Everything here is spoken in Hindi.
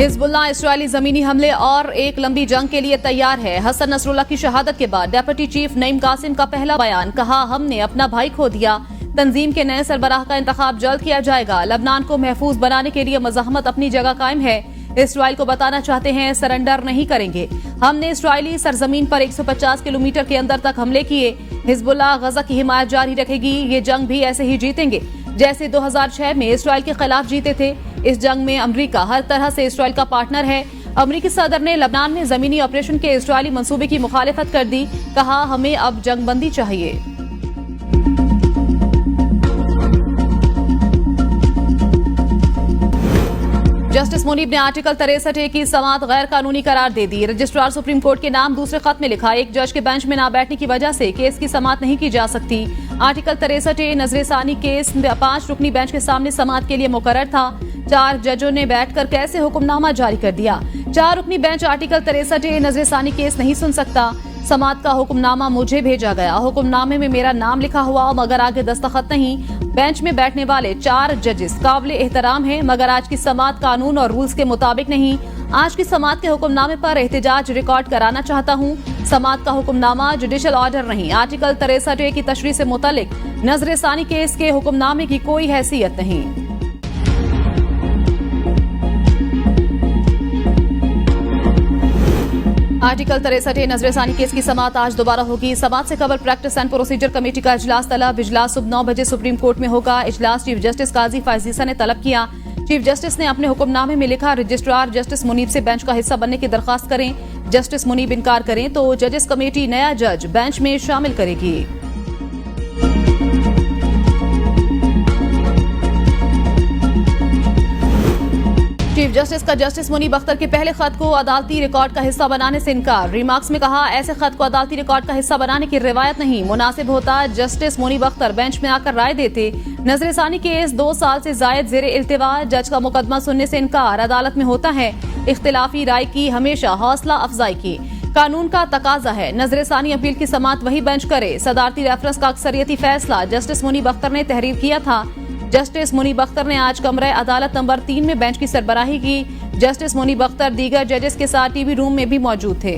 हिजबुल्लाह इस्राइली जमीनी हमले और एक लंबी जंग के लिए तैयार है। हसन नसरुल्लाह की शहादत के बाद डेप्यूटी चीफ नईम कासिम का पहला बयान, कहा हमने अपना भाई खो दिया, तंजीम के नए सरबराह का इंतखाब जल्द किया जाएगा। लबनान को महफूज बनाने के लिए मज़ाहमत अपनी जगह कायम है। इसराइल को बताना चाहते हैं सरेंडर नहीं करेंगे। हमने इसराइली सरजमीन पर 150 किलोमीटर के अंदर तक हमले किए। हिजबुल्लाह गजा की हिमायत जारी रखेगी। ये जंग भी ऐसे ही जीतेंगे जैसे 2006 में इसराइल के खिलाफ जीते थे। इस जंग में अमेरिका हर तरह से इसराइल का पार्टनर है। अमेरिकी सदर ने लबनान में जमीनी ऑपरेशन के इसराइली मंसूबे की मुखालिफत कर दी, कहा हमें अब जंगबंदी चाहिए। जस्टिस मुनीब ने आर्टिकल 63A की समाअत गैर कानूनी करार दे दी। रजिस्ट्रार सुप्रीम कोर्ट के नाम दूसरे खत में लिखा, एक जज के बेंच में न बैठने की वजह से केस की समाअत नहीं की जा सकती। आर्टिकल 63A नजरेसानी केस 5 रुकनी बेंच के सामने समाअत के लिए मुकर्रर था। 4 जजों ने बैठकर कैसे हुक्मनामा जारी कर दिया। 4 रुकनी बेंच आर्टिकल 63A नजरेसानी केस नहीं सुन सकता। समाअत का हुक्मनामा मुझे भेजा गया। हुक्मनामे में मेरा नाम लिखा हुआ मगर आगे दस्तखत नहीं। बेंच में बैठने वाले 4 जजेस काबिल एहतराम हैं, मगर आज की समाअत कानून और रूल्स के मुताबिक नहीं। आज की समाअत के हुक्मनामे पर एहतजाज रिकॉर्ड कराना चाहता हूं। समाअत का हुक्मनामा जुडिशल ऑर्डर नहीं। आर्टिकल 63A की तशरीह से मुतल्लिक नजरेसानी केस के हुक्मनामे की कोई हैसियत नहीं। आर्टिकल 63A नजरेसानी केस की समाअत आज दोबारा होगी। समाअत से कबल प्रैक्टिस एंड प्रोसीजर कमेटी का इजलास तलब। इजलास सुबह 9 बजे सुप्रीम कोर्ट में होगा। इजलास चीफ जस्टिस काजी फायजीसा ने तलब किया। चीफ जस्टिस ने अपने हुक्मनामे में लिखा, रजिस्ट्रार जस्टिस मुनीब से बेंच का हिस्सा बनने की दरखास्त करें। जस्टिस मुनीब इनकार करें तो जजेस कमेटी नया जज बेंच में शामिल करेगी। चीफ जस्टिस का जस्टिस मुनीब अख्तर के पहले खत को अदालती रिकॉर्ड का हिस्सा बनाने से इनकार। रिमार्क्स में कहा, ऐसे खत को अदालती रिकॉर्ड का हिस्सा बनाने की रिवायत नहीं। मुनासिब होता जस्टिस मुनीब अख्तर बेंच में आकर राय देते। नजरेसानी केस 2 साल से जायद जेर इल्तिवा। जज का मुकदमा सुनने से इनकार अदालत में होता है। इख्तिलाफी राय की हमेशा हौसला अफजाई की कानून का तकाजा है। नजरेसानी अपील की समाअत वही बेंच करे। सदारती रेफरेंस का अक्सरियती फैसला जस्टिस मुनीब अख्तर ने तहरीर किया था। जस्टिस मुनीब अख्तर ने आज कमरे अदालत नंबर 3 में बेंच की सरबराही की। जस्टिस मुनीब अख्तर दीगर जजेस के साथ टीवी रूम में भी मौजूद थे।